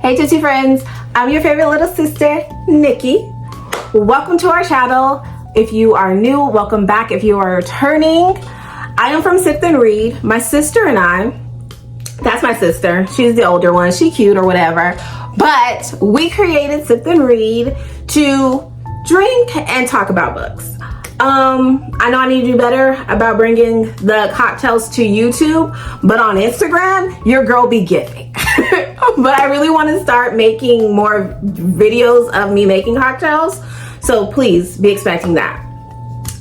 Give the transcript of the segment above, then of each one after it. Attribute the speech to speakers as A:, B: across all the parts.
A: Hey Tootsie friends, I'm your favorite little sister, Nikki. Welcome to our channel. If you are new, welcome back. If you are returning, I am from Sip and Read. My sister and I, that's my sister, she's the older one, she cute or whatever, but we created Sip and Read to drink and talk about books. I know I need to do better about bringing the cocktails to YouTube, but on Instagram, your girl be giving. But I really want to start making more videos of me making cocktails, so please be expecting that.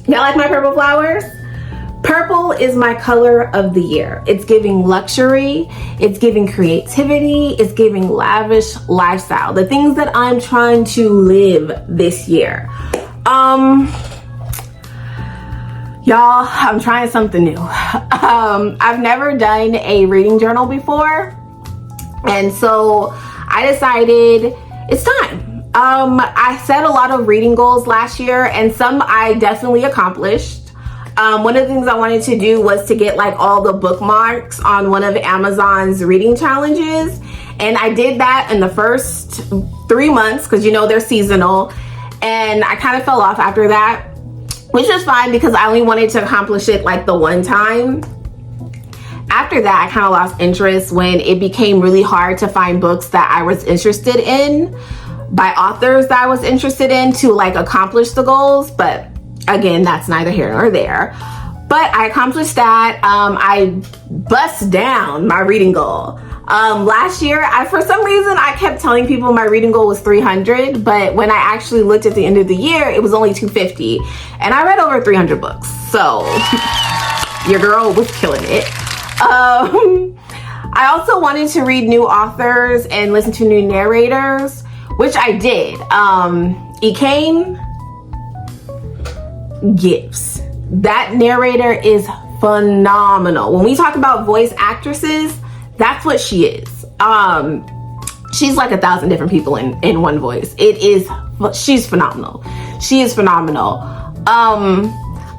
A: Y'all like my purple flowers? Purple is my color of the year. It's giving luxury, it's giving creativity, it's giving lavish lifestyle. The things that I'm trying to live this year. Y'all, I'm trying something new. I've never done a reading journal before, and so I decided it's time. I set a lot of reading goals last year, and some I definitely accomplished. One of the things I wanted to do was to get like all the bookmarks on one of Amazon's reading challenges, and I did that in the first 3 months because you know they're seasonal, and I kind of fell off after that, which is fine because I only wanted to accomplish it like the one time. After that, I kind of lost interest when it became really hard to find books that I was interested in by authors that I was interested in to like accomplish the goals. But again, that's neither here nor there. But I accomplished that. I bust down my reading goal. Last year, for some reason, I kept telling people my reading goal was 300, but when I actually looked at the end of the year, it was only 250, and I read over 300 books, so your girl was killing it. I also wanted to read new authors and listen to new narrators, which I did. Ecane Gibbs. That narrator is phenomenal. When we talk about voice actresses, that's what she is. She's like 1,000 different people in one voice. She's phenomenal. She is phenomenal.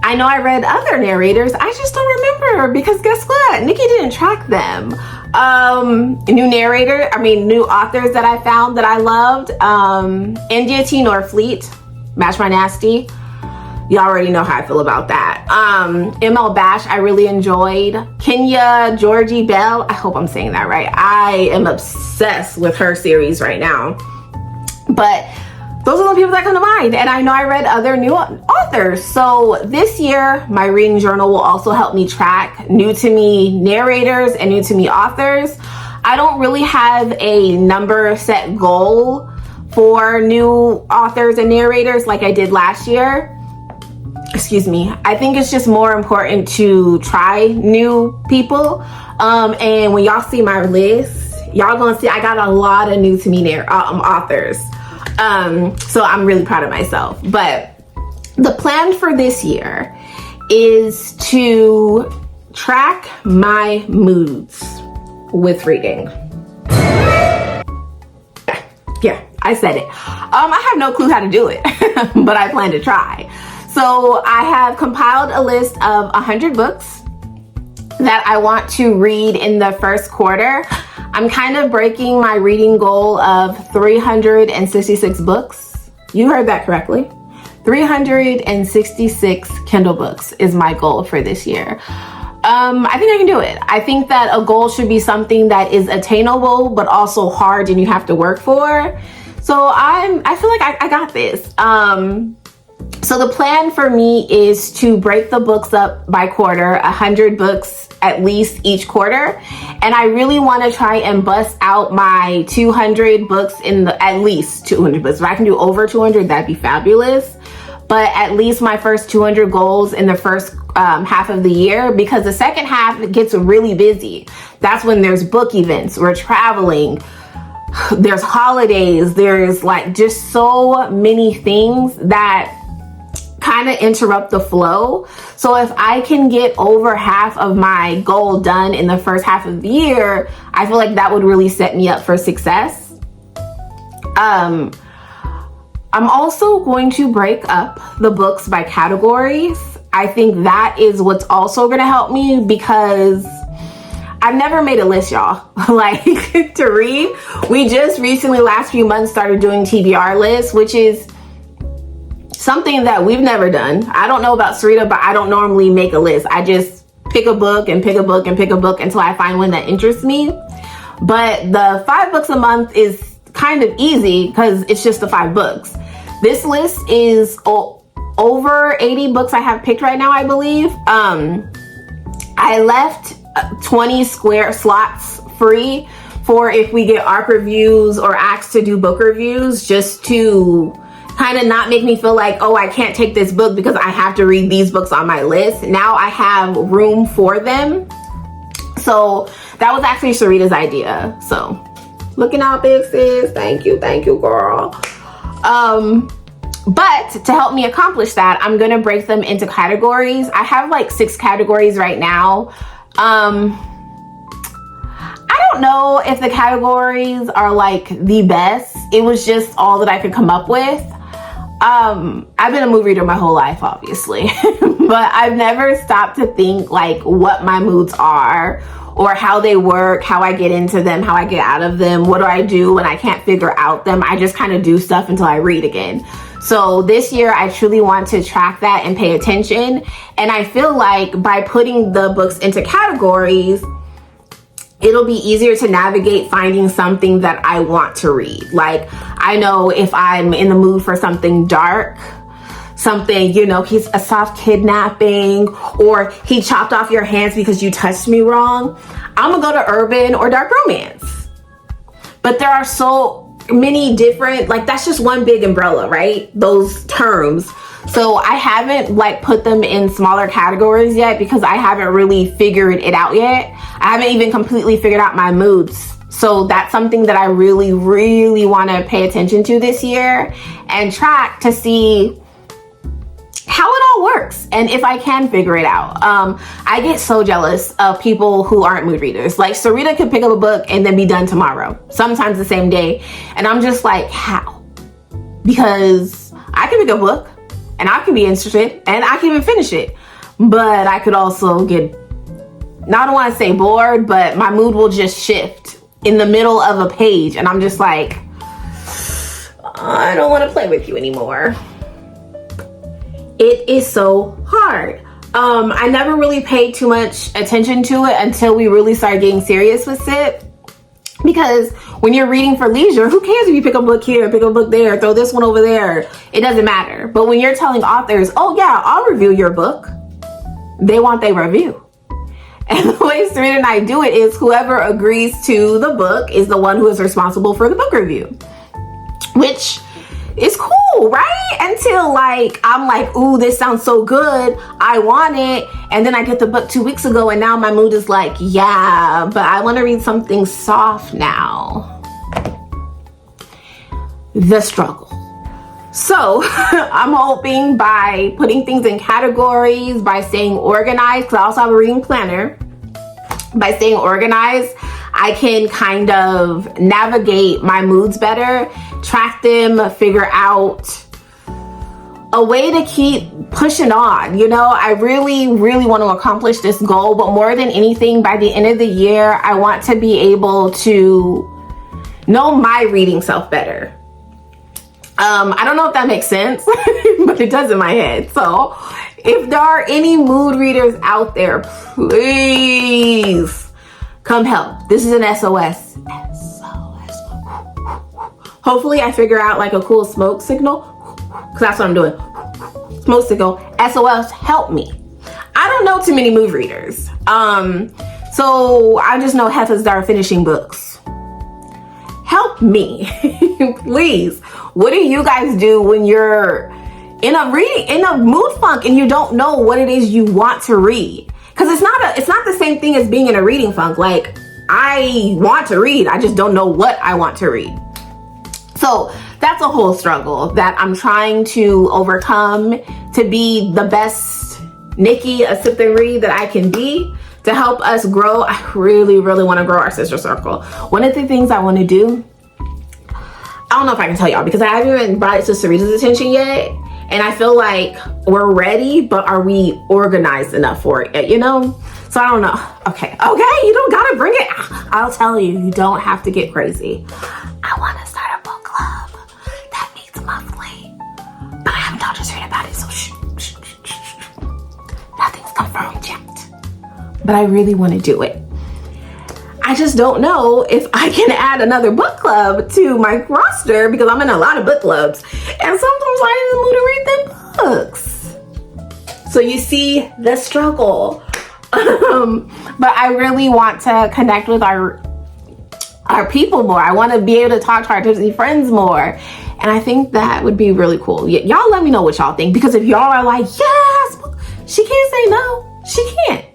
A: I know I read other narrators. I just don't remember because guess what? Nikki didn't track them. New authors that I found that I loved. India T. Norfleet, Match My Nasty. You already know how I feel about that. ML Bash, I really enjoyed. Kenya Georgie Bell, I hope I'm saying that right. I am obsessed with her series right now. But those are the people that come to mind. And I know I read other new authors. So this year, my reading journal will also help me track new to me narrators and new to me authors. I don't really have a number set goal for new authors and narrators like I did last year. Excuse me. I think it's just more important to try new people. And when y'all see my list, y'all gonna see I got a lot of new to me authors. So I'm really proud of myself. But the plan for this year is to track my moods with reading. Yeah, I said it. I have no clue how to do it, but I plan to try. So I have compiled a list of 100 books that I want to read in the first quarter. I'm kind of breaking my reading goal of 366 books. You heard that correctly. 366 Kindle books is my goal for this year. I think I can do it. I think that a goal should be something that is attainable, but also hard and you have to work for. So I feel like I got this. So the plan for me is to break the books up by quarter, 100 books at least each quarter. And I really want to try and bust out my 200 books at least 200 books. If I can do over 200, that'd be fabulous. But at least my first 200 goals in the first half of the year, because the second half gets really busy. That's when there's book events, we're traveling, there's holidays, there's like just so many things that kind of interrupt the flow. So if I can get over half of my goal done in the first half of the year, I feel like that would really set me up for success. I'm also going to break up the books by categories. I think that is what's also going to help me because I've never made a list, y'all. Like, to read. We just recently, last few months, started doing TBR lists, which is something that we've never done. I don't know about Sarita, but I don't normally make a list. I just pick a book and pick a book and pick a book until I find one that interests me. But the 5 books a month is kind of easy because it's just the 5 books. This list is over 80 books I have picked right now, I believe. I left 20 square slots free for if we get ARC reviews or asked to do book reviews, just to kind of not make me feel like, oh, I can't take this book because I have to read these books on my list. Now I have room for them. So that was actually Sarita's idea. So looking out, big sis. Thank you, girl. But to help me accomplish that, I'm gonna break them into categories. I have like 6 categories right now. I don't know if the categories are like the best. It was just all that I could come up with. I've been a mood reader my whole life, obviously, but I've never stopped to think like what my moods are or how they work, how I get into them, how I get out of them. What do I do when I can't figure out them? I just kind of do stuff until I read again. So this year I truly want to track that and pay attention. And I feel like by putting the books into categories, it'll be easier to navigate finding something that I want to read. Like, I know if I'm in the mood for something dark, something, you know, he's a soft kidnapping, or he chopped off your hands because you touched me wrong, I'm gonna go to urban or dark romance. But there are so many different, like, that's just one big umbrella, right? Those terms. So I haven't like put them in smaller categories yet because I haven't really figured it out yet. I haven't even completely figured out my moods. So that's something that I really, really want to pay attention to this year and track to see how it all works and if I can figure it out. I get so jealous of people who aren't mood readers. Like, Sarita could pick up a book and then be done tomorrow, sometimes the same day. And I'm just like, how? Because I can pick a book and I can be interested and I can even finish it. But I could also get, I don't want to say bored, but my mood will just shift in the middle of a page. And I'm just like, I don't want to play with you anymore. It is so hard. I never really paid too much attention to it until we really started getting serious with it. Because when you're reading for leisure, who cares if you pick a book here, pick a book there, throw this one over there? It doesn't matter. But when you're telling authors, oh yeah, I'll review your book, they want their review. And the way Sarita and I do it is whoever agrees to the book is the one who is responsible for the book review. Which is cool, right? Until like, I'm like, ooh, this sounds so good, I want it. And then I get the book 2 weeks ago and now my mood is like, yeah, but I want to read something soft now. The struggle. So I'm hoping by putting things in categories, by staying organized, because I also have a reading planner, by staying organized, I can kind of navigate my moods better, track them, figure out a way to keep pushing on. You know, I really, really want to accomplish this goal, but more than anything, by the end of the year, I want to be able to know my reading self better. I don't know if that makes sense, but it does in my head. So if there are any mood readers out there, please come help. This is an SOS. SOS. Hopefully I figure out like a cool smoke signal, because that's what I'm doing. Smoke signal. SOS, help me. I don't know too many mood readers. So I just know heifers that are finishing books. Help me, please. What do you guys do when you're in a mood funk and you don't know what it is you want to read? Because it's not the same thing as being in a reading funk. Like, I want to read, I just don't know what I want to read. So that's a whole struggle that I'm trying to overcome to be the best Nikki, a sip and read that I can be, to help us grow. I really, really want to grow our sister circle. One of the things I want to do, I don't know if I can tell y'all because I haven't even brought it to Sarita's attention yet. And I feel like we're ready, but are we organized enough for it, you know? So I don't know. Okay, you don't gotta bring it. I'll tell you, you don't have to get crazy. I want to start a book club that meets monthly, but I haven't talked to Sarita about it, so shh. Nothing's confirmed yet. But I really want to do it. I just don't know if I can add another book club to my roster because I'm in a lot of book clubs, and sometimes I ain't in the mood to read them books. So you see the struggle. But I really want to connect with our people more. I want to be able to talk to our Disney friends more. And I think that would be really cool. Y'all let me know what y'all think, because if y'all are like, yes, she can't say no, she can't.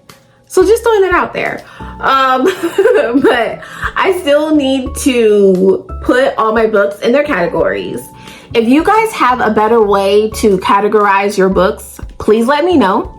A: So just throwing that out there. But I still need to put all my books in their categories. If you guys have a better way to categorize your books, please let me know.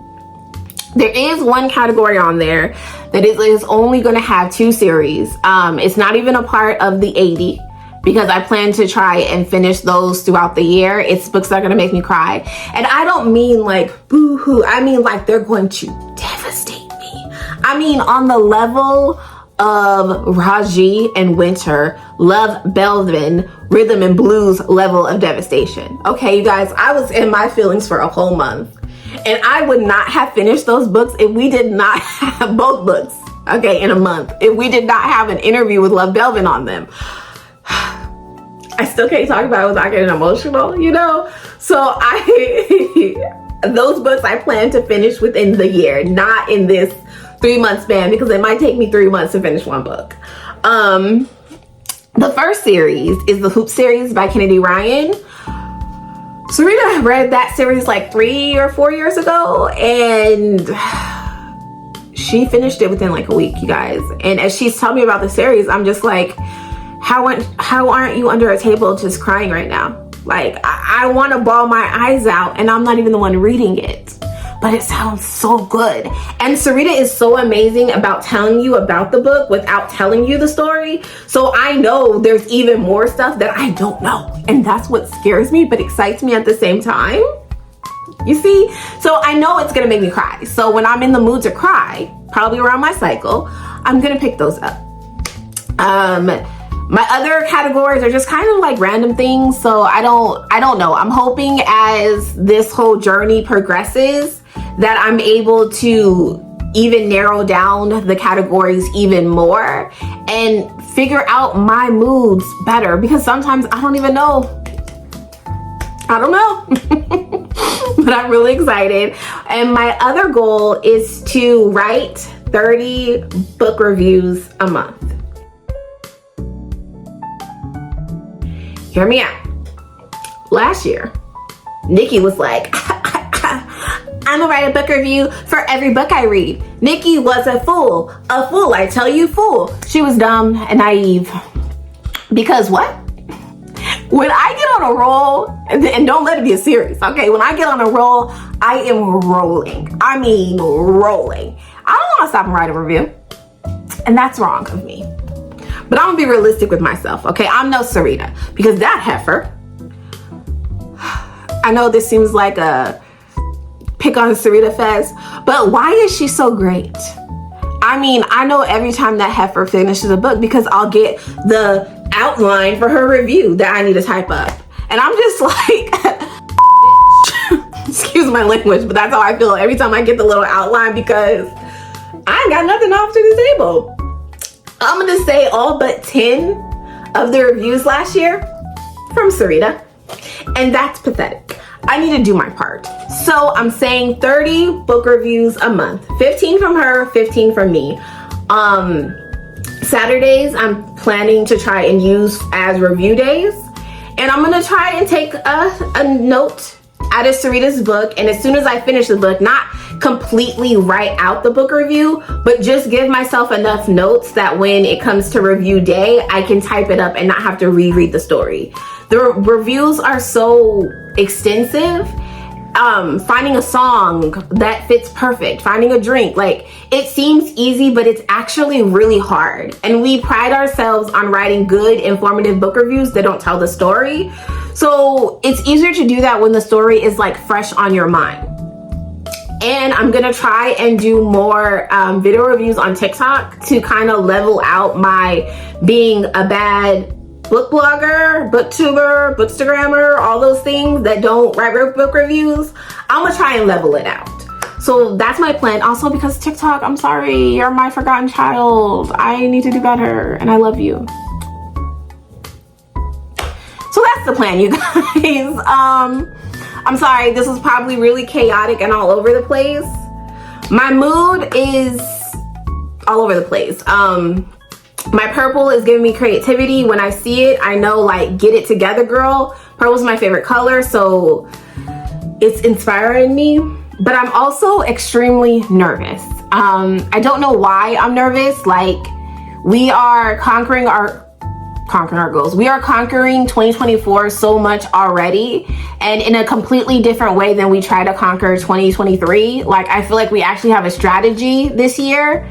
A: There is one category on there that is only going to have 2 series. It's not even a part of the 80 because I plan to try and finish those throughout the year. It's books that are going to make me cry. And I don't mean like boo-hoo. I mean like they're going to devastate me. I mean on the level of Raji and Winter, Love Belvin, Rhythm and Blues level of devastation. Okay, you guys, I was in my feelings for a whole month. And I would not have finished those books if we did not have both books, okay, in a month. If we did not have an interview with Love Belvin on them. I still can't talk about it without getting emotional, you know? So those books I plan to finish within the year, not in this 3-month span, because it might take me 3 months to finish one book. The first series is the Hoop series by Kennedy Ryan. Sarita read that series like 3 or 4 years ago, and she finished it within like a week, you guys. And as she's telling me about the series, I'm just like, how aren't you under a table just crying right now? Like, I want to bawl my eyes out, and I'm not even the one reading it. But it sounds so good. And Sarita is so amazing about telling you about the book without telling you the story. So I know there's even more stuff that I don't know. And that's what scares me but excites me at the same time. You see? So I know it's gonna make me cry. So when I'm in the mood to cry, probably around my cycle, I'm gonna pick those up. My other categories are just kind of like random things. So I don't know. I'm hoping as this whole journey progresses that I'm able to even narrow down the categories even more and figure out my moods better, because sometimes I don't even know. I don't know. But I'm really excited. And my other goal is to write 30 book reviews a month. Hear me out. Last year, Nikki was like, I'm gonna write a book review for every book I read. Nikki was a fool, I tell you, fool. She was dumb and naive. Because what? When I get on a roll, and don't let it be a series, okay? When I get on a roll, I am rolling. I mean, rolling. I don't wanna stop and write a review. And that's wrong of me. But I'm gonna be realistic with myself, okay? I'm no Sarita, because that heifer, I know this seems like a pick on Sarita fest, but why is she so great? I mean, I know every time that heifer finishes a book, because I'll get the outline for her review that I need to type up. And I'm just like, excuse my language, but that's how I feel every time I get the little outline, because I ain't got nothing off to the table. I'm gonna say all but 10 of the reviews last year from Sarita, and that's pathetic. I need to do my part. So I'm saying 30 book reviews a month, 15 from her, 15 from me. Saturdays I'm planning to try and use as review days, and I'm gonna try and take a note out of Sarita's book, and as soon as I finish the book, not completely write out the book review, but just give myself enough notes that when it comes to review day, I can type it up and not have to reread the story. The reviews are so extensive. Finding a song that fits perfect, finding a drink, like, it seems easy, but it's actually really hard. And we pride ourselves on writing good, informative book reviews that don't tell the story. So it's easier to do that when the story is like fresh on your mind. And I'm gonna try and do more video reviews on TikTok to kind of level out my being a bad book blogger, booktuber, bookstagrammer, all those things that don't write book reviews. I'm gonna try and level it out. So that's my plan. Also, because TikTok, I'm sorry, you're my forgotten child. I need to do better, and I love you. So that's the plan, you guys. I'm sorry, this is probably really chaotic and all over the place. My mood is all over the place. My purple is giving me creativity. When I see it, I know, like, get it together, girl. Purple is my favorite color, so it's inspiring me. But I'm also extremely nervous. I don't know why I'm nervous. Like, we are conquering our goals. We are conquering 2024 so much already, and in a completely different way than we try to conquer 2023. Like, I feel like we actually have a strategy this year,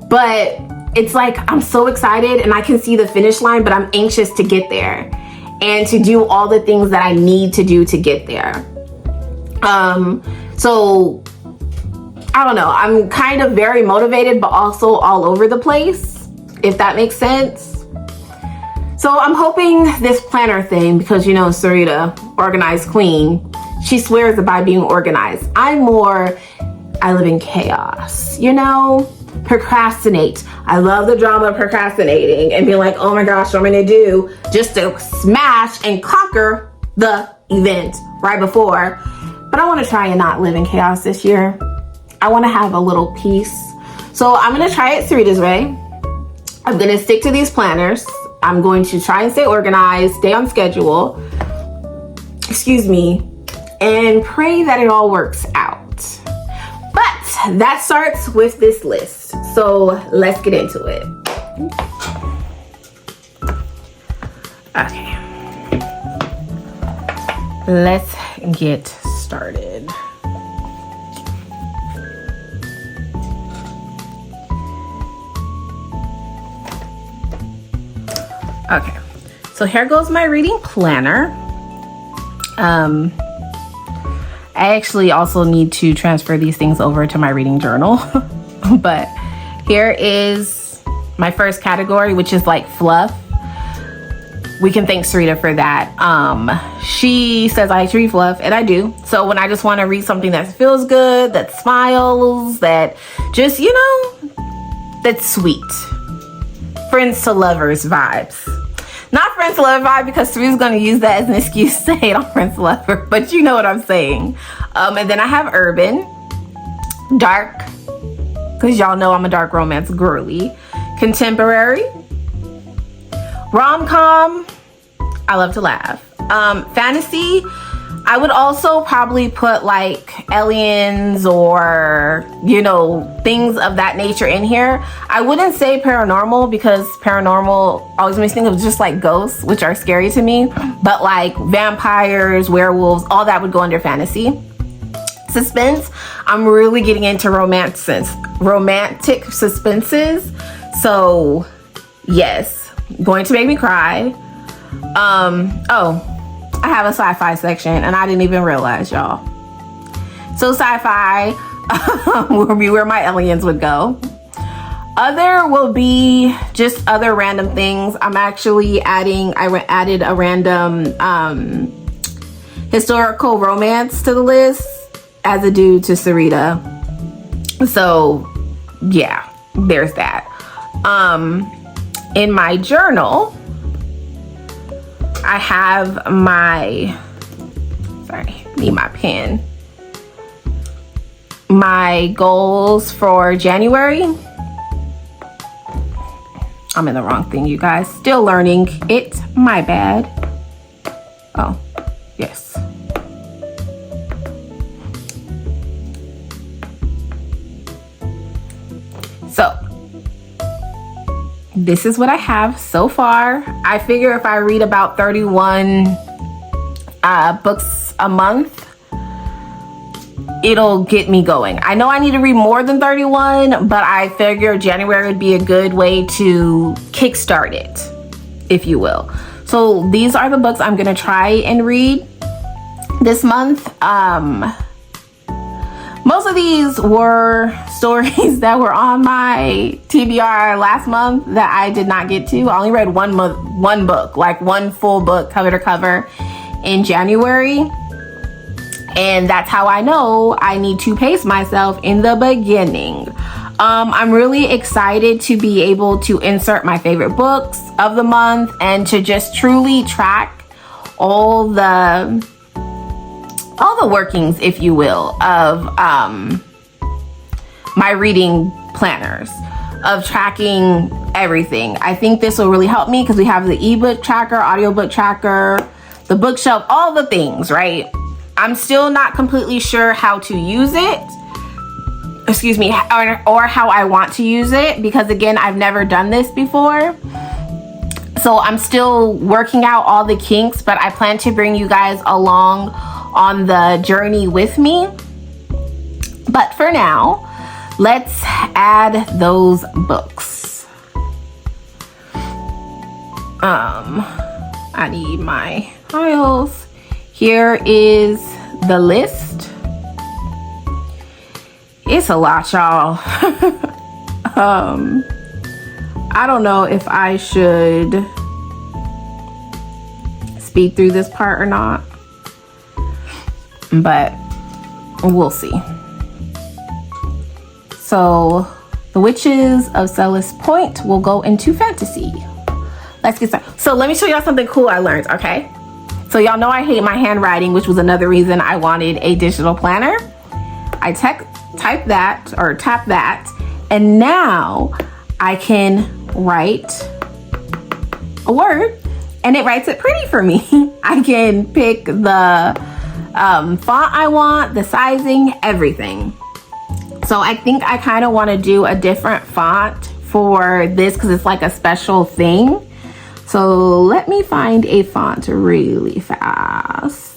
A: but it's like I'm so excited and I can see the finish line, but I'm anxious to get there and to do all the things that I need to do to get there. So I don't know, I'm kind of very motivated, but also all over the place, if that makes sense. So I'm hoping this planner thing, because, you know, Sarita, organized queen, she swears by being organized. I live in chaos, you know? Procrastinate. I love the drama of procrastinating and being like, oh my gosh, what am I gonna do? Just to smash and conquer the event right before. But I want to try and not live in chaos this year. I want to have a little peace. So I'm going to try it Sarita's way. I'm going to stick to these planners. I'm going to try and stay organized, stay on schedule, excuse me, and pray that it all works out. But that starts with this list. So let's get into it. Okay. Let's get started. Okay, so here goes my reading planner. I actually also need to transfer these things over to my reading journal. But here is my first category, which is like fluff. We can thank Sarita for that. She says I read fluff, and I do. So when I just want to read something that feels good, that smiles, that just, you know, that's sweet. Friends to lovers vibes. Not friends to lover vibe, because Sarita's going to use that as an excuse to hate on friends to lover, but you know what I'm saying. And then I have urban, dark, because y'all know I'm a dark romance girly, contemporary, rom-com, I love to laugh, fantasy. I would also probably put like aliens or, you know, things of that nature in here. I wouldn't say paranormal, because paranormal always makes me think of just like ghosts, which are scary to me. But like vampires, werewolves, all that would go under fantasy. Suspense, I'm really getting into romantic suspenses. So yes, going to make me cry. Oh, I have a sci-fi section and I didn't even realize, y'all. So sci-fi will be where my aliens would go. Other will be just other random things. I'm actually added a random historical romance to the list, as a due to Sarita. So yeah, there's that. In my journal, I have need my pen. My goals for January. I'm in the wrong thing, you guys. Still learning it, my bad. Oh, yes. So, this is what I have so far. I figure if I read about 31 books a month, it'll get me going. I know I need to read more than 31, but I figure January would be a good way to kickstart it, if you will. So these are the books I'm gonna try and read this month. Most of these were stories that were on my TBR last month that I did not get to. I only read one book, like one full book cover to cover in January. And that's how I know I need to pace myself in the beginning. I'm really excited to be able to insert my favorite books of the month and to just truly track all the workings, if you will, of my reading planners, of tracking everything. I think this will really help me because we have the ebook tracker, audiobook tracker, the bookshelf, all the things, right? I'm still not completely sure how to use it, or how I want to use it, because again, I've never done this before. So I'm still working out all the kinks, but I plan to bring you guys along on the journey with me. But for now, let's add those books. I need my files. Here is the list. It's a lot, y'all. I don't know if I should speed through this part or not, but we'll see. So, The Witches of Sellis Point will go into fantasy. Let's get started. So let me show y'all something cool I learned, okay? So y'all know I hate my handwriting, which was another reason I wanted a digital planner. I tap that, and now I can write a word, and it writes it pretty for me. I can pick the font I want, the sizing, everything. So I think I kind of want to do a different font for this because it's like a special thing. So let me find a font really fast.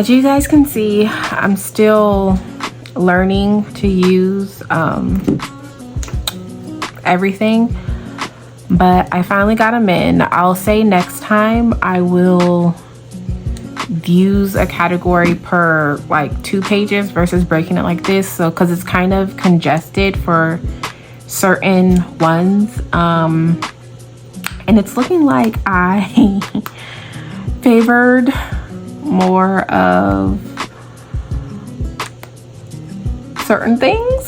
A: As you guys can see, I'm still learning to use everything, but I finally got them in. I'll say next time I will use a category per like 2 pages versus breaking it like this, so because it's kind of congested for certain ones, and it's looking like I favored more of certain things.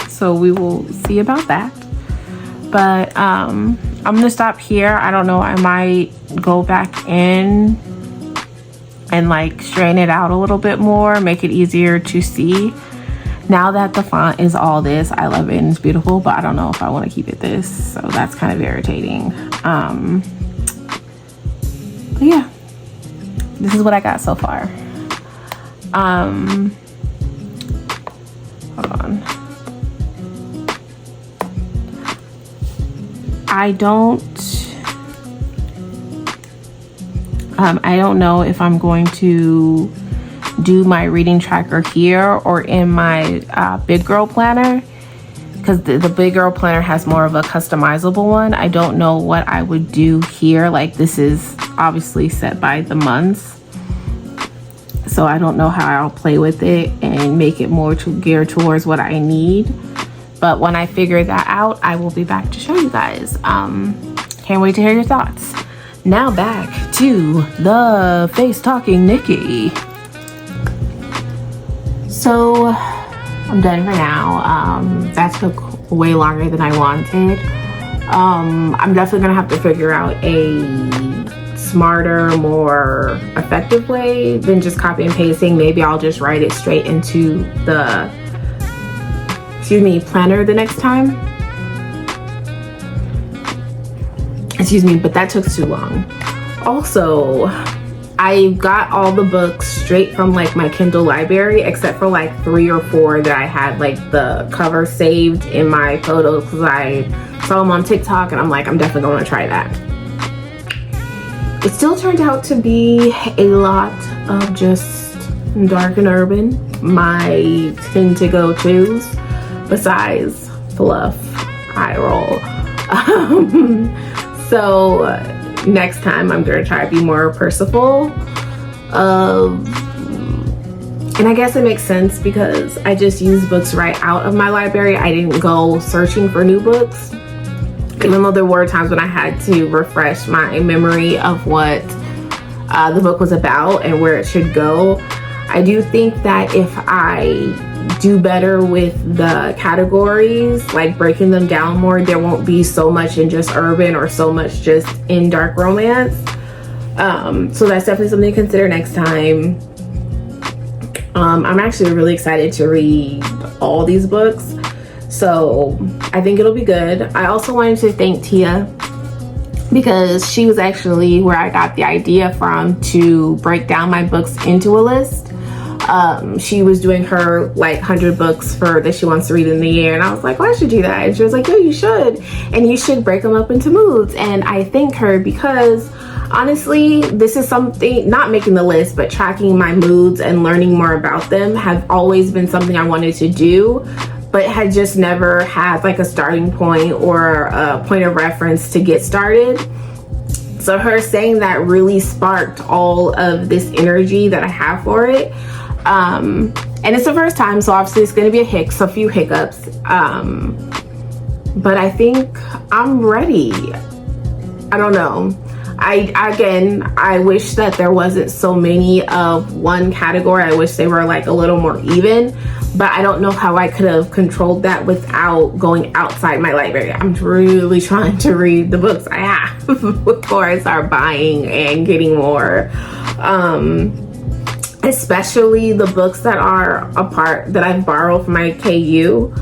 A: So we will see about that, but I'm gonna stop here. I don't know, I might go back in and like strain it out a little bit more, make it easier to see. Now that the font is all this, I love it and it's beautiful, but I don't know if I want to keep it this, so that's kind of irritating. But yeah, this is what I got so far. Hold on. I don't know if I'm going to do my reading tracker here or in my big girl planner, because the big girl planner has more of a customizable one. I don't know what I would do here. Like, this is obviously set by the months, so I don't know how I'll play with it and make it more geared towards what I need. But when I figure that out, I will be back to show you guys. Can't wait to hear your thoughts. Now back to the face talking Nikki. So I'm done for now. That took way longer than I wanted. I'm definitely gonna have to figure out a smarter, more effective way than just copy and pasting. Maybe I'll just write it straight into the planner the next time. Excuse me, but that took too long. Also, I got all the books straight from like my Kindle library, except for like 3 or 4 that I had like the cover saved in my photos because I saw them on TikTok and I'm like, I'm definitely going to try that. It still turned out to be a lot of just dark and urban, my tend to go tos, besides fluff, eye roll. So next time I'm gonna try to be more merciful. And I guess it makes sense because I just used books right out of my library. I didn't go searching for new books, even though there were times when I had to refresh my memory of what the book was about and where it should go. I do think that if I do better with the categories, like breaking them down more, there won't be so much in just urban or so much just in dark romance. So that's definitely something to consider next time. I'm actually really excited to read all these books, so I think it'll be good. I also wanted to thank Tia because she was actually where I got the idea from to break down my books into a list. She was doing her like 100 books for that she wants to read in the year, and I was like, well, I should do that. And she was like, yeah, you should, and you should break them up into moods. And I thank her because honestly, this is something, not making the list, but tracking my moods and learning more about them have always been something I wanted to do, but had just never had like a starting point or a point of reference to get started. So her saying that really sparked all of this energy that I have for it. And it's the first time, so obviously it's going to be a few hiccups. But I think I'm ready. I don't know. I wish that there wasn't so many of one category. I wish they were like a little more even, but I don't know how I could have controlled that without going outside my library. I'm really trying to read the books I have before I start buying and getting more. Especially the books that are that I've borrowed from my KU.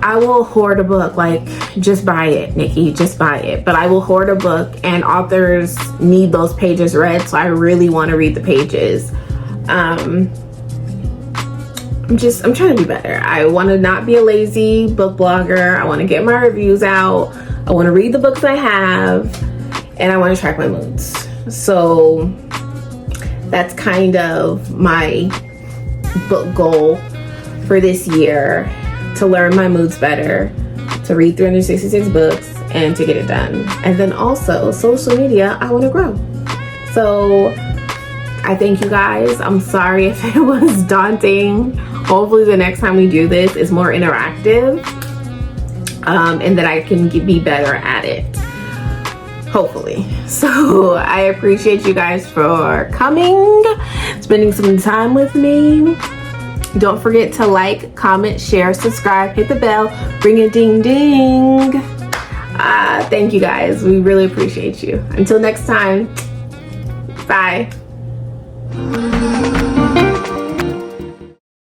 A: I will hoard a book, like, just buy it, Nikki, just buy it. But I will hoard a book, and authors need those pages read, so I really want to read the pages. I'm trying to be better. I want to not be a lazy book blogger. I want to get my reviews out. I want to read the books I have. and I want to track my moods. So that's kind of my book goal for this year, to learn my moods better, to read 366 books, and to get it done. And then also social media, I want to grow. So I thank you guys. I'm sorry if it was daunting. Hopefully the next time we do this is more interactive, and that I can be better at it. Hopefully. So I appreciate you guys for coming, spending some time with me. Don't forget to like, comment, share, subscribe, hit the bell, ring a ding ding. Thank you guys. We really appreciate you. Until next time, bye.